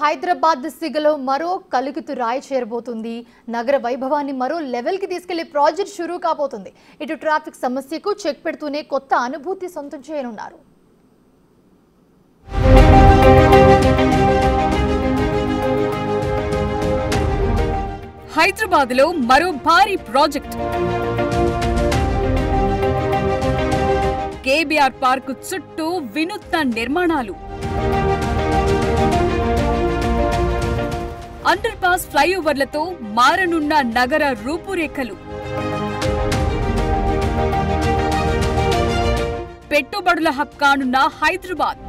హైదరాబాద్ సిగలో మరో కలుగుతు రాయి చేరబోతుంది. నగర వైభవాన్ని మరో లెవెల్ కి తీసుకెళ్లే ప్రాజెక్ట్ షురూ కాబోతుంది. ఇటు ట్రాఫిక్ సమస్యకు చెక్ పెడుతూనే కొత్త అనుభూతి సొంతం చేయనున్నారు. హైదరాబాద్ లో మరో భారీ ప్రాజెక్ట్. కేబీఆర్ పార్క్ చుట్టూ వినూత్న నిర్మాణాలు, అండర్ పాస్ ఫ్లైఓవర్లతో మారనున్న నగర రూపురేఖలు, పెట్టుబడుల హబ్ కానున్న హైదరాబాద్.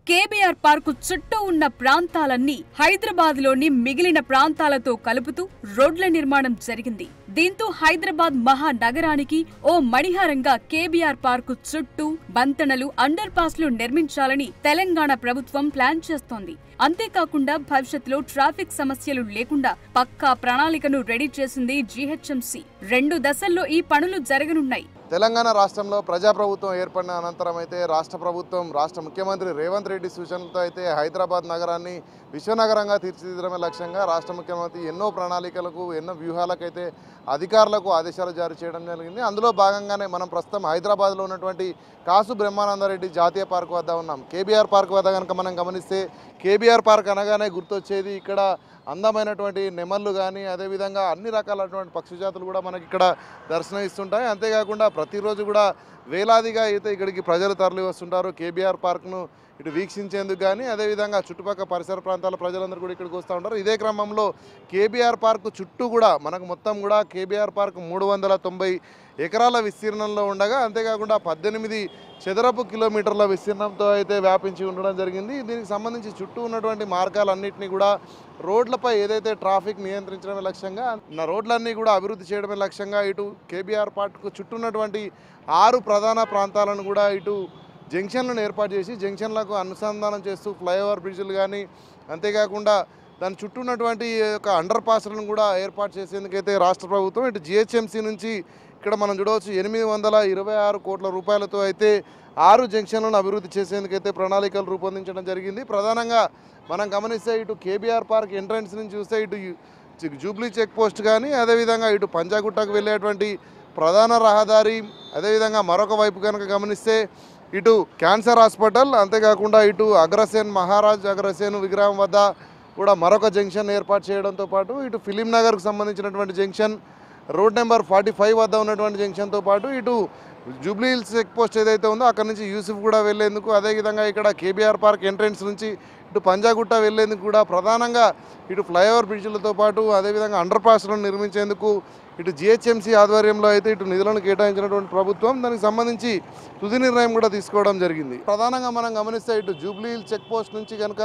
కేబీఆర్ పార్కు చుట్టూ ఉన్న ప్రాంతాలన్నీ హైదరాబాద్ లోని మిగిలిన ప్రాంతాలతో కలుపుతూ రోడ్ల నిర్మాణం జరిగింది. దీంతో హైదరాబాద్ మహానగరానికి ఓ మణిహారంగా కేబీఆర్ పార్కు చుట్టూ బంతనలు, అండర్ పాస్లు నిర్మించాలని తెలంగాణ ప్రభుత్వం ప్లాన్ చేస్తోంది. అంతేకాకుండా భవిష్యత్తులో ట్రాఫిక్ సమస్యలు లేకుండా పక్కా ప్రణాళికను రెడీ చేసింది జీహెచ్ఎంసీ. 2 దశల్లో ఈ పనులు జరగనున్నాయి. తెలంగాణ రాష్ట్రంలో ప్రజాప్రభుత్వం ఏర్పడిన అనంతరం అయితే రాష్ట్ర ముఖ్యమంత్రి రేవంత్ రెడ్డి సూచనలతో అయితే హైదరాబాద్ నగరాన్ని విశ్వనగరంగా తీర్చిదిద్దడమే లక్ష్యంగా రాష్ట్ర ముఖ్యమంత్రి ఎన్నో ప్రణాళికలకు, ఎన్నో వ్యూహాలకైతే అధికారులకు ఆదేశాలు జారీ చేయడం జరిగింది. అందులో భాగంగానే మనం ప్రస్తుతం హైదరాబాద్లో ఉన్నటువంటి కాసు బ్రహ్మానందరెడ్డి జాతీయ పార్క్ వద్ద ఉన్నాం. కేబీఆర్ పార్క్ వద్ద కనుక మనం గమనిస్తే కేబీఆర్ పార్క్ అనగానే గుర్తొచ్చేది ఇక్కడ అందమైనటువంటి నెమళ్ళు కానీ, అదేవిధంగా అన్ని రకాలైనటువంటి పక్షి జాతులు కూడా మనకి ఇక్కడ దర్శనం ఇస్తుంటాయి. అంతేకాకుండా ప్రతిరోజు కూడా వేలాదిగా అయితే ఇక్కడికి ప్రజలు తరలి వస్తుంటారు కేబీఆర్ పార్క్ను ఇటు వీక్షించేందుకు కానీ, అదేవిధంగా చుట్టుపక్కల పరిసర ప్రాంతాల ప్రజలందరూ కూడా ఇక్కడికి వస్తూ ఉంటారు. ఇదే క్రమంలో కేబీఆర్ పార్క్ చుట్టూ కూడా మనకు మొత్తం కూడా కేబీఆర్ పార్క్ 390 ఎకరాల విస్తీర్ణంలో ఉండగా, అంతేకాకుండా 18 చదరపు కిలోమీటర్ల విస్తీర్ణంతో అయితే వ్యాపించి ఉండడం జరిగింది. దీనికి సంబంధించి చుట్టూ ఉన్నటువంటి మార్గాలన్నింటినీ కూడా రోడ్లపై ఏదైతే ట్రాఫిక్ నియంత్రించడమే లక్ష్యంగా, రోడ్లన్నీ కూడా అభివృద్ధి చేయడమే లక్ష్యంగా ఇటు కేబీఆర్ పార్క్ చుట్టూ ఉన్నటువంటి 6 ప్రధాన ప్రాంతాలను కూడా ఇటు జంక్షన్లను ఏర్పాటు చేసి జంక్షన్లకు అనుసంధానం చేస్తూ ఫ్లైఓవర్ బ్రిడ్జ్లు కానీ, అంతేకాకుండా దాని చుట్టూ ఉన్నటువంటి యొక్క అండర్ పాస్లను కూడా ఏర్పాటు చేసేందుకైతే రాష్ట్ర ప్రభుత్వం ఇటు జిహెచ్ఎంసీ నుంచి ఇక్కడ మనం చూడవచ్చు 826 కోట్ల రూపాయలతో అయితే 6 జంక్షన్లను అభివృద్ధి చేసేందుకైతే ప్రణాళికలు రూపొందించడం జరిగింది. ప్రధానంగా మనం గమనిస్తే ఇటు కేబీఆర్ పార్క్ ఎంట్రన్స్ నుంచి చూస్తే ఇటు జూబ్లీ చెక్ పోస్ట్ కానీ, అదేవిధంగా ఇటు పంజాగుట్టకు వెళ్ళేటువంటి ప్రధాన రహదారి, అదేవిధంగా మరొక వైపు కనుక గమనిస్తే ఇటు క్యాన్సర్ హాస్పిటల్, అంతేకాకుండా ఇటు మహారాజ్ అగ్రసేన్ విగ్రహం వద్ద కూడా మరొక జంక్షన్ ఏర్పాటు చేయడంతో పాటు ఇటు ఫిలిం నగర్కు సంబంధించినటువంటి జంక్షన్, రోడ్ నెంబర్ 45 వద్ద ఉన్నటువంటి జంక్షన్తో పాటు ఇటు జూబ్లీ హిల్స్ చెక్ పోస్ట్ ఏదైతే ఉందో అక్కడ నుంచి యూసుఫ్ కూడా వెళ్లేందుకు, అదేవిధంగా ఇక్కడ కేబీఆర్ పార్క్ ఎంట్రన్స్ నుంచి ఇటు పంజాగుట్ట వెళ్లేందుకు కూడా ప్రధానంగా ఇటు ఫ్లైఓవర్ బ్రిడ్జ్లతో పాటు అదేవిధంగా అండర్ పాస్లను నిర్మించేందుకు ఇటు జిహెచ్ఎంసీ ఆధ్వర్యంలో అయితే ఇటు నిధులను కేటాయించినటువంటి ప్రభుత్వం దానికి సంబంధించి తుది నిర్ణయం కూడా తీసుకోవడం జరిగింది. ప్రధానంగా మనం గమనిస్తే ఇటు జూబ్లీ హిల్స్ చెక్ పోస్ట్ నుంచి కనుక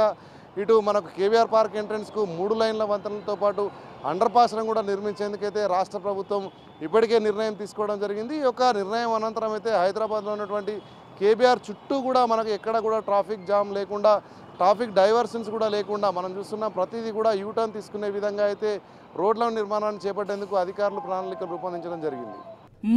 ఇటు మనకు కేబీఆర్ పార్క్ ఎంట్రన్స్కు 3 లైన్ల వంతెనలతో పాటు అండర్ పాస్లను కూడా నిర్మించేందుకైతే రాష్ట్ర ప్రభుత్వం ఇప్పటికే నిర్ణయం తీసుకోవడం జరిగింది. ఈ యొక్క నిర్ణయం అనంతరం అయితే హైదరాబాద్లో ఉన్నటువంటి కేబీఆర్ చుట్టూ కూడా మనకు ఎక్కడ కూడా ట్రాఫిక్ జామ్ లేకుండా, ట్రాఫిక్ డైవర్షన్స్ కూడా లేకుండా మనం చూస్తున్న ప్రతిదీ కూడా యూటర్న్ తీసుకునే విధంగా అయితే రోడ్ల నిర్మాణాన్ని చేపట్టేందుకు అధికారులు ప్రణాళికలు రూపొందించడం జరిగింది.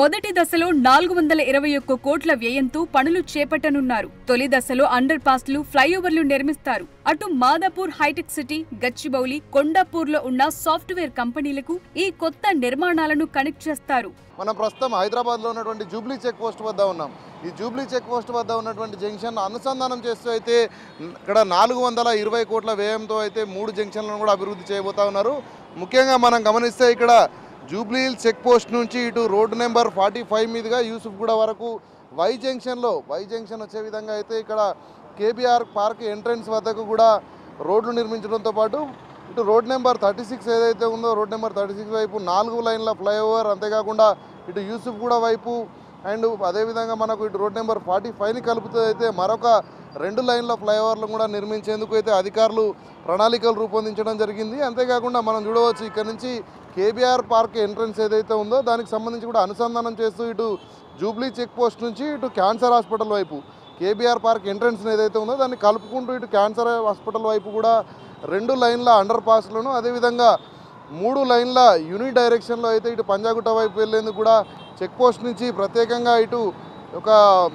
మొదటి దశలో 421 కోట్ల వ్యయంతో పనులు చేపట్టనున్నారు. తొలి దశలో అండర్ పాస్లు, ఫ్లైఓవర్లు నిర్మిస్తారు. అటు మాదాపూర్, హైటెక్ సిటీ, గచ్చిబౌలి, కొండాపూర్లో ఉన్న సాఫ్ట్వేర్ కంపెనీలకు ఈ కొత్త నిర్మాణాలను కనెక్ట్ చేస్తారు. మనం ప్రస్తుతం హైదరాబాద్లో ఉన్నటువంటి జూబ్లీ చెక్ పోస్ట్ వద్ద ఉన్నాం. ఈ జూబ్లీ చెక్ పోస్ట్ వద్ద ఉన్నటువంటి జంక్షన్ అనుసంధానం చేస్తూ అయితే ఇక్కడ 420 కోట్ల వ్యయంతో అయితే 3 జంక్షన్లను కూడా అభివృద్ధి చేయబోతా ఉన్నారు. ముఖ్యంగా మనం గమనిస్తే ఇక్కడ జూబ్లీ హిల్స్ చెక్ పోస్ట్ నుంచి ఇటు రోడ్డు నెంబర్ 45 మీదుగా యూసుఫ్ గూడ వరకు వై జంక్షన్ వచ్చే విధంగా అయితే ఇక్కడ కేబీఆర్ పార్క్ ఎంట్రన్స్ వద్దకు కూడా రోడ్లు నిర్మించడంతో పాటు ఇటు రోడ్ నెంబర్ 36 ఏదైతే ఉందో రోడ్ నెంబర్ 36 వైపు 4 లైన్ల ఫ్లైఓవర్, అంతేకాకుండా ఇటు యూసుఫ్ గూడ వైపు అండ్ అదేవిధంగా మనకు ఇటు రోడ్ నెంబర్ 45ని కలుపుతూ అయితే మరొక 2 లైన్ల ఫ్లైఓవర్లు కూడా నిర్మించేందుకు అయితే అధికారులు ప్రణాళికలు రూపొందించడం జరిగింది. అంతేకాకుండా మనం చూడవచ్చు ఇక్కడ నుంచి కేబీఆర్ పార్క్ ఎంట్రన్స్ ఏదైతే ఉందో దానికి సంబంధించి కూడా అనుసంధానం చేస్తూ ఇటు జూబ్లీ చెక్ పోస్ట్ నుంచి ఇటు క్యాన్సర్ హాస్పిటల్ వైపు కేబీఆర్ పార్క్ ఎంట్రన్స్ ఏదైతే ఉందో దాన్ని కలుపుకుంటూ ఇటు క్యాన్సర్ హాస్పిటల్ వైపు కూడా 2 లైన్ల అండర్ పాస్లను, అదేవిధంగా 3 లైన్ల యూని డైరెక్షన్లో అయితే ఇటు పంజాగుట్ట వైపు వెళ్లేందుకు కూడా చెక్ పోస్ట్ నుంచి ప్రత్యేకంగా ఇటు ఒక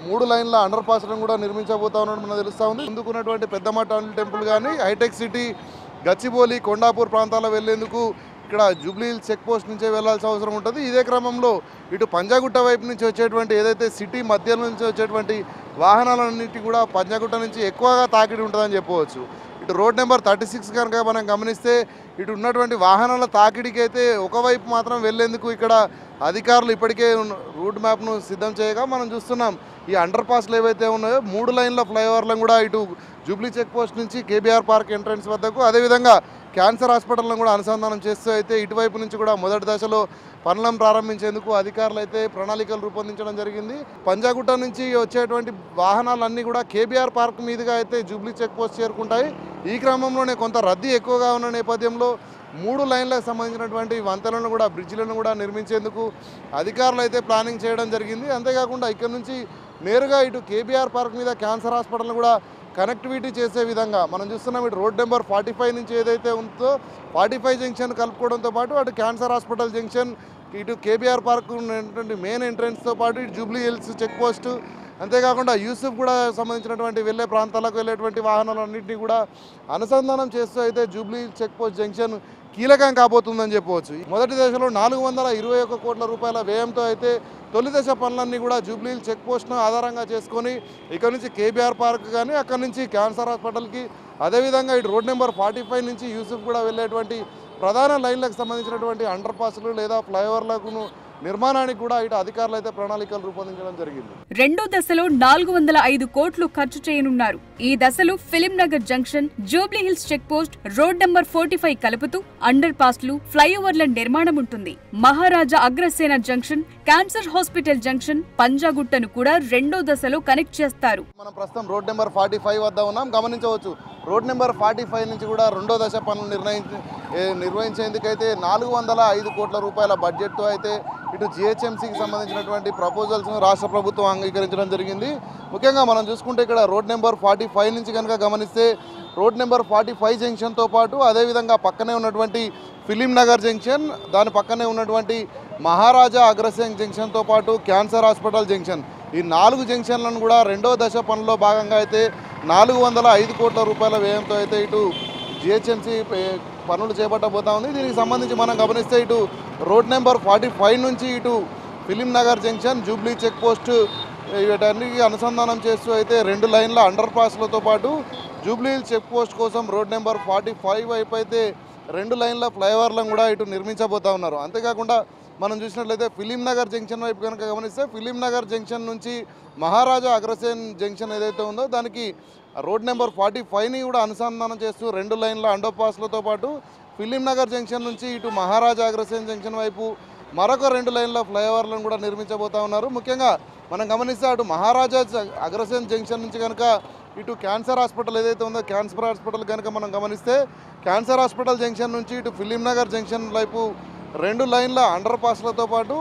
3 లైన్ల అండర్ పాస్లను కూడా నిర్మించబోతా ఉన్నట్టు మనకు తెలుస్తూ ఉంది. ముందుకున్నటువంటి పెద్దమ్మ టెంపుల్ కానీ హైటెక్ సిటీ, గచ్చిబౌలి, కొండాపూర్ ప్రాంతాల్లో వెళ్లేందుకు ఇక్కడ జూబ్లీ హిల్స్ చెక్ పోస్ట్ నుంచే వెళ్లాల్సిన అవసరం ఉంటుంది. ఇదే క్రమంలో ఇటు పంజాగుట్ట వైపు నుంచి వచ్చేటువంటి ఏదైతే సిటీ మధ్య నుంచి వచ్చేటువంటి వాహనాలన్నింటి కూడా పంజాగుట్ట నుంచి ఎక్కువగా తాకిడి ఉంటుందని చెప్పవచ్చు. ఇటు రోడ్ నెంబర్ 36 కనుక మనం గమనిస్తే ఇటు ఉన్నటువంటి వాహనాల తాకిడికి అయితే ఒకవైపు మాత్రం వెళ్లేందుకు ఇక్కడ అధికారులు ఇప్పటికే రూట్ మ్యాప్ను సిద్ధం చేయగా మనం చూస్తున్నాం. ఈ అండర్ పాస్లు ఏవైతే ఉన్నాయో 3 లైన్ల ఫ్లైఓవర్లను కూడా ఇటు జూబ్లీ చెక్ పోస్ట్ నుంచి కేబీఆర్ పార్క్ ఎంట్రన్స్ వద్దకు, అదేవిధంగా క్యాన్సర్ హాస్పిటల్ను కూడా అనుసంధానం చేస్తూ అయితే ఇటువైపు నుంచి కూడా మొదటి దశలో పనులను ప్రారంభించేందుకు అధికారులు అయితే ప్రణాళికలు రూపొందించడం జరిగింది. పంజాగుట్ట నుంచి వచ్చేటువంటి వాహనాలన్నీ కూడా కేబీఆర్ పార్క్ మీదుగా అయితే జూబ్లీ చెక్ పోస్ట్ చేరుకుంటాయి. ఈ క్రమంలోనే కొంత రద్దీ ఎక్కువగా ఉన్న నేపథ్యంలో 3 లైన్లకు సంబంధించినటువంటి వంతెనలను కూడా, బ్రిడ్జిలను కూడా నిర్మించేందుకు అధికారులు అయితే ప్లానింగ్ చేయడం జరిగింది. అంతేకాకుండా ఇక్కడ నుంచి నేరుగా ఇటు కేబీఆర్ పార్క్ మీద క్యాన్సర్ హాస్పిటల్ను కూడా కనెక్టివిటీ చేసే విధంగా మనం చూస్తున్నాం. ఇటు రోడ్ నెంబర్ 45 నుంచి ఏదైతే ఉందో 45 జంక్షన్ కలుపుకోవడంతో పాటు అటు క్యాన్సర్ హాస్పిటల్ జంక్షన్, ఇటు కేబీఆర్ పార్క్ ఉన్నటువంటి మెయిన్ ఎంట్రన్స్తో పాటు ఇటు జూబ్లీ హిల్స్ చెక్ పోస్టు, అంతేకాకుండా యూసుఫ్ కూడా సంబంధించినటువంటి వెళ్ళే ప్రాంతాలకు వెళ్ళేటువంటి వాహనాలన్నింటినీ కూడా అనుసంధానం చేస్తూ అయితే జూబ్లీ చెక్ పోస్ట్ జంక్షన్ కీలకం కాబోతుందని చెప్పవచ్చు. మొదటి దశలో 421 కోట్ల రూపాయల వ్యయంతో అయితే తొలి దశ పనులన్నీ కూడా జూబ్లీ చెక్ పోస్ట్ను ఆధారంగా చేసుకొని ఇక్కడ నుంచి కేబీఆర్ పార్క్ కానీ అక్కడ నుంచి క్యాన్సర్ హాస్పిటల్కి, అదేవిధంగా ఇటు రోడ్ నెంబర్ 45 నుంచి యూసుఫ్ కూడా వెళ్ళేటువంటి ప్రధాన లైన్లకు సంబంధించినటువంటి అండర్ పాస్లు లేదా ఫ్లైఓవర్లకు నిర్మాణానికి కూడా ఇటు అధికారులు అయితే ప్రణాళికలు రూపొందించడం జరిగింది. రెండో దశలో 405 కోట్లు ఖర్చు చేయనున్నారు. ఈ దశలో Film Nagar junction, Jubilee Hills check post, road number 45 కలుపుతూ అండర్ పాస్లు, ఫ్లైఓవర్ల నిర్మాణం ఉంటుంది. Maharaja Agrasena junction, cancer hospital junction, పంజాగుట్టను కూడా రెండో దశలో కనెక్ట్ చేస్తారు. మనం ప్రస్తుతం రోడ్ నెంబర్ 45 వద్ద ఉన్నాం. గమనించవచ్చు, రోడ్ నెంబర్ 45 నుంచి కూడా రెండో దశ పనులు నిర్వహించేందుకైతే 405 కోట్ల రూపాయల బడ్జెట్తో అయితే ఇటు జిహెచ్ఎంసీకి సంబంధించినటువంటి ప్రపోజల్స్ను రాష్ట్ర ప్రభుత్వం అంగీకరించడం జరిగింది. ముఖ్యంగా మనం చూసుకుంటే ఇక్కడ రోడ్ నెంబర్ 45 నుంచి కనుక గమనిస్తే రోడ్ నెంబర్ 45 జంక్షన్తో పాటు అదేవిధంగా పక్కనే ఉన్నటువంటి ఫిలిం నగర్ జంక్షన్, దాని పక్కనే ఉన్నటువంటి మహారాజా అగ్రసేన్ జంక్షన్తో పాటు క్యాన్సర్ హాస్పిటల్ జంక్షన్, ఈ 4 జంక్షన్లను కూడా రెండో దశ పనిలో భాగంగా అయితే 405 కోట్ల రూపాయల వ్యయంతో అయితే ఇటు జిహెచ్ఎంసీ పనులు చేపట్టబోతా ఉంది. దీనికి సంబంధించి మనం గమనిస్తే ఇటు రోడ్ నెంబర్ 45 నుంచి ఇటు Film Nagar junction, Jubilee Check Post వీటన్నిటికీ అనుసంధానం చేస్తూ అయితే 2 లైన్ల అండర్ పాస్లతో పాటు జూబ్లీ చెక్ పోస్ట్ కోసం రోడ్ నెంబర్ 45 వైపు అయితే 2 లైన్ల ఫ్లైఓవర్లను కూడా ఇటు నిర్మించబోతా ఉన్నారు. అంతేకాకుండా మనం చూసినట్లయితే ఫిలిం నగర్ జంక్షన్ వైపు కనుక గమనిస్తే ఫిలిం నగర్ జంక్షన్ నుంచి మహారాజా అగ్రసేన్ జంక్షన్ ఏదైతే ఉందో దానికి రోడ్ నెంబర్ 45ని కూడా అనుసంధానం చేస్తూ 2 లైన్ల అండర్ పాస్లతో పాటు ఫిలిం నగర్ జంక్షన్ నుంచి ఇటు మహారాజా అగ్రసేన్ జంక్షన్ వైపు మరొక 2 లైన్ల ఫ్లైఓవర్లను కూడా నిర్మించబోతా ఉన్నారు. ముఖ్యంగా మనం గమనిస్తే అటు మహారాజా అగ్రసేన్ జంక్షన్ నుంచి కనుక ఇటు క్యాన్సర్ హాస్పిటల్ ఏదైతే ఉందో క్యాన్సర్ హాస్పిటల్ కనుక మనం గమనిస్తే క్యాన్సర్ హాస్పిటల్ జంక్షన్ నుంచి ఇటు ఫిలిం నగర్ జంక్షన్ వైపు 2 లైన్ల అండర్ పాస్లతో పాటు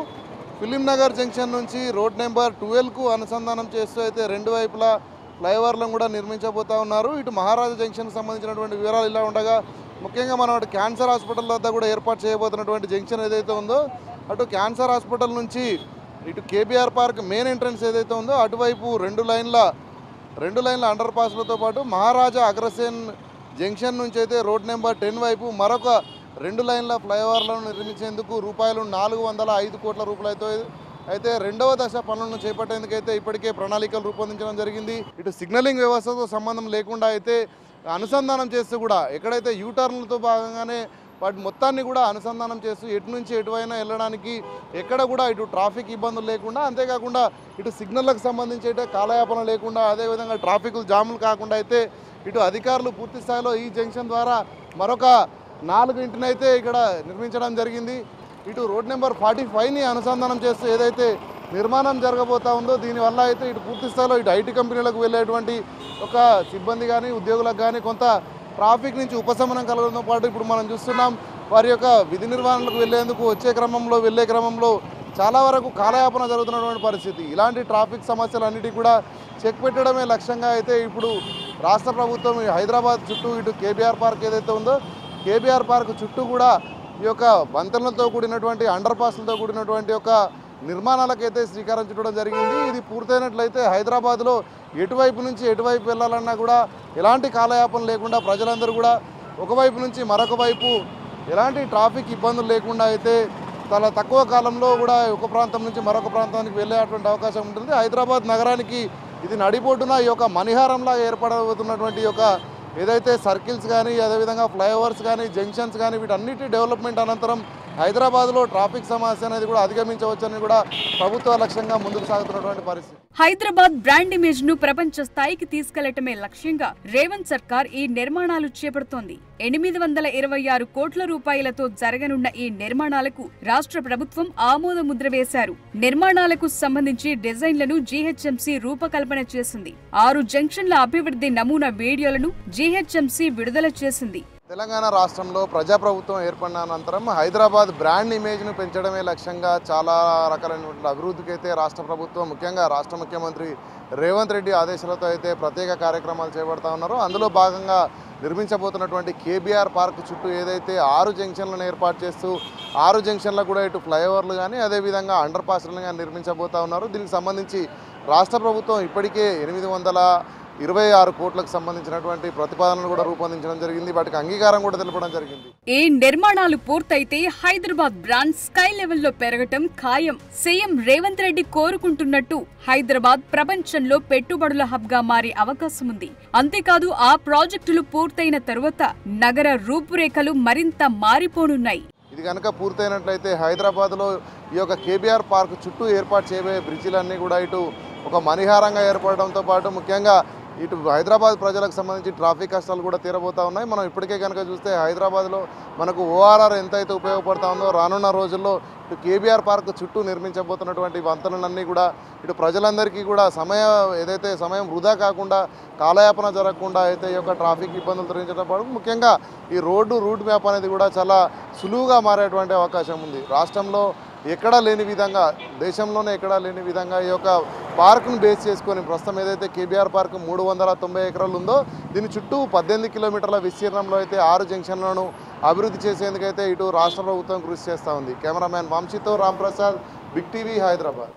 ఫిలిం నగర్ జంక్షన్ నుంచి రోడ్ నెంబర్ 12కు అనుసంధానం చేస్తూ అయితే 2 వైపులా ఫ్లైఓవర్లను కూడా నిర్మించబోతా ఉన్నారు. ఇటు మహారాజా జంక్షన్కి సంబంధించినటువంటి వివరాలు ఇలా ఉండగా ముఖ్యంగా మనం అటు క్యాన్సర్ హాస్పిటల్ వద్ద కూడా ఏర్పాటు చేయబోతున్నటువంటి జంక్షన్ ఏదైతే ఉందో అటు క్యాన్సర్ హాస్పిటల్ నుంచి ఇటు కేబీఆర్ పార్క్ మెయిన్ ఎంట్రన్స్ ఏదైతే ఉందో అటువైపు 2 లైన్ల అండర్ పాస్లతో పాటు మహారాజా అగ్రసేన్ జంక్షన్ నుంచి అయితే రోడ్ నెంబర్ 10 వైపు మరొక 2 లైన్ల ఫ్లైఓవర్లను నిర్మించేందుకు రూపాయలు 405 కోట్ల రూపాయలతో అయితే రెండవ దశ పనులను చేపట్టేందుకైతే ఇప్పటికే ప్రణాళికలు రూపొందించడం జరిగింది. ఇటు సిగ్నలింగ్ వ్యవస్థతో సంబంధం లేకుండా అయితే అనుసంధానం చేస్తూ కూడా ఎక్కడైతే యూటర్న్లతో భాగంగానే వాటి మొత్తాన్ని కూడా అనుసంధానం చేస్తూ ఎటు నుంచి ఎటువైనా వెళ్ళడానికి ఎక్కడ కూడా ఇటు ట్రాఫిక్ ఇబ్బందులు లేకుండా, అంతేకాకుండా ఇటు సిగ్నల్లకు సంబంధించి అయితే కాలయాపన లేకుండా, అదేవిధంగా ట్రాఫిక్ జాములు కాకుండా అయితే ఇటు అధికారులు పూర్తి స్థాయిలో ఈ జంక్షన్ ద్వారా మరొక 4 ఇంటినైతే ఇక్కడ నిర్మించడం జరిగింది. ఇటు రోడ్ నెంబర్ 45ని అనుసంధానం చేస్తూ ఏదైతే నిర్మాణం జరగబోతా ఉందో దీనివల్ల అయితే ఇటు పూర్తి స్థాయిలో ఇటు ఐటీ కంపెనీలకు వెళ్ళేటువంటి ఒక సిబ్బంది కానీ ఉద్యోగులకు కానీ కొంత ట్రాఫిక్ నుంచి ఉపశమనం కలగడంతో పాటు ఇప్పుడు మనం చూస్తున్నాం వారి యొక్క విధి నిర్వహణలకు వెళ్ళే క్రమంలో చాలా వరకు కాలయాపన జరుగుతున్నటువంటి పరిస్థితి. ఇలాంటి ట్రాఫిక్ సమస్యలన్నిటి కూడా చెక్ పెట్టడమే లక్ష్యంగా అయితే ఇప్పుడు రాష్ట్ర ప్రభుత్వం హైదరాబాద్ చుట్టూ ఇటు కేబీఆర్ పార్క్ ఏదైతే ఉందో కేబీఆర్ పార్క్ చుట్టూ కూడా ఈ యొక్క వంతెనలతో కూడినటువంటి అండర్ పాస్లతో కూడినటువంటి ఒక నిర్మాణాలకైతే శ్రీకారం చుట్టడం జరిగింది. ఇది పూర్తయినట్లయితే హైదరాబాద్లో ఎటువైపు నుంచి ఎటువైపు వెళ్ళాలన్నా కూడా ఎలాంటి కాలయాపన లేకుండా ప్రజలందరూ కూడా ఒకవైపు నుంచి మరొక వైపు ఎలాంటి ట్రాఫిక్ ఇబ్బందులు లేకుండా అయితే చాలా తక్కువ కాలంలో కూడా ఒక ప్రాంతం నుంచి మరొక ప్రాంతానికి వెళ్ళేటువంటి అవకాశం ఉంటుంది. హైదరాబాద్ నగరానికి ఇది నడిబొడ్డున ఈ యొక్క మణిహారంలా ఏర్పడబోతున్నటువంటి యొక్క ఏదైతే సర్కిల్స్ కానీ అదేవిధంగా ఫ్లైఓవర్స్ కానీ జంక్షన్స్ కానీ వీటన్నిటి డెవలప్మెంట్ అనంతరం హైదరాబాద్లో ట్రాఫిక్ సమస్య అనేది కూడా అధిగమించవచ్చని కూడా ప్రభుత్వ లక్ష్యంగా ముందుకు సాగుతున్నటువంటి పరిస్థితి. హైదరాబాద్ బ్రాండ్ ఇమేజ్ ను ప్రపంచ స్థాయికి తీసుకెళ్లటమే లక్ష్యంగా రేవంత్ సర్కార్ ఈ నిర్మాణాలు చేపడుతోంది. 826 కోట్ల రూపాయలతో జరగనున్న ఈ నిర్మాణాలకు రాష్ట్ర ప్రభుత్వం ఆమోద ముద్ర వేశారు. నిర్మాణాలకు సంబంధించి డిజైన్లను జీహెచ్ఎంసీ రూపకల్పన చేసింది. 6 జంక్షన్ల అభివృద్ధి నమూనా వీడియోలను జీహెచ్ఎంసీ విడుదల చేసింది. తెలంగాణ రాష్ట్రంలో ప్రజాప్రభుత్వం ఏర్పడిన అనంతరం హైదరాబాద్ బ్రాండ్ ఇమేజ్ను పెంచడమే లక్ష్యంగా చాలా రకాలైనటువంటి అభివృద్ధికి అయితే రాష్ట్ర ప్రభుత్వం ముఖ్యంగా రాష్ట్ర ముఖ్యమంత్రి రేవంత్ రెడ్డి ఆదేశాలతో అయితే ప్రత్యేక కార్యక్రమాలు చేపడతా ఉన్నారు. అందులో భాగంగా నిర్మించబోతున్నటువంటి కేబీఆర్ పార్క్ చుట్టూ ఏదైతే 6 జంక్షన్లను ఏర్పాటు చేస్తూ 6 జంక్షన్లకు కూడా ఇటు ఫ్లైఓవర్లు కానీ అదేవిధంగా అండర్ పాస్లను కానీ నిర్మించబోతా ఉన్నారు. దీనికి సంబంధించి రాష్ట్ర ప్రభుత్వం ఇప్పటికే 826 కోట్లకు సంబంధించినటువంటి ప్రతిపాదనలు కూడా రూపొందించడం జరిగింది. వాటికి అంగీకారం కూడా తెలపడం జరిగింది. ఈ నిర్మాణాలు పూర్తయితే హైదరాబాద్ బ్రాండ్ స్కై లెవెల్లో పెరగటం ఖాయం. సీఎం రేవంత్ రెడ్డి కోరుకుంటున్నట్టు హైదరాబాద్ ప్రపంచంలో పెట్టుబడుల హబ్ గా మారే అవకాశం ఉంది. అంతేకాదు ఆ ప్రాజెక్టులు పూర్తయిన తరువాత నగర రూపురేఖలు మరింత మారిపోనున్నాయి. ఇది కనుక పూర్తయినట్లయితే హైదరాబాద్లో ఈ యొక్క కేబీఆర్ పార్క్ చుట్టూ ఏర్పాటు చేయబోయే బ్రిడ్జిలన్నీ కూడా ఇటు ఒక మణిహారంగా ఏర్పడడంతో పాటు ముఖ్యంగా ఇటు హైదరాబాద్ ప్రజలకు సంబంధించి ట్రాఫిక్ కష్టాలు కూడా తీరబోతా ఉన్నాయి. మనం ఇప్పటికే కనుక చూస్తే హైదరాబాద్లో మనకు ఓఆర్ఆర్ ఎంతైతే ఉపయోగపడతా ఉందో రానున్న రోజుల్లో ఇటు కేబీఆర్ పార్క్ చుట్టూ నిర్మించబోతున్నటువంటి వంతెనలన్నీ కూడా ఇటు ప్రజలందరికీ కూడా సమయం వృధా కాకుండా కాలయాపన జరగకుండా అయితే ఈ యొక్క ట్రాఫిక్ ఇబ్బందులు తొలగించడం పాటు ముఖ్యంగా ఈ రూట్ మ్యాప్ అనేది కూడా చాలా సులువుగా మారేటువంటి అవకాశం ఉంది. రాష్ట్రంలో ఎక్కడా లేని విధంగా దేశంలోనే ఎక్కడా లేని విధంగా ఈ యొక్క పార్క్ను బేస్ చేసుకొని ప్రస్తుతం ఏదైతే కేబీఆర్ పార్క్ 390 ఎకరాలు ఉందో దీని చుట్టూ 18 కిలోమీటర్ల విస్తీర్ణంలో అయితే 6 జంక్షన్లను అభివృద్ధి చేసేందుకైతే ఇటు రాష్ట్ర ప్రభుత్వం కృషి చేస్తూ ఉంది. కెమెరామ్యాన్ వంశీతో రాంప్రసాద్, బిగ్ టీవీ, హైదరాబాద్.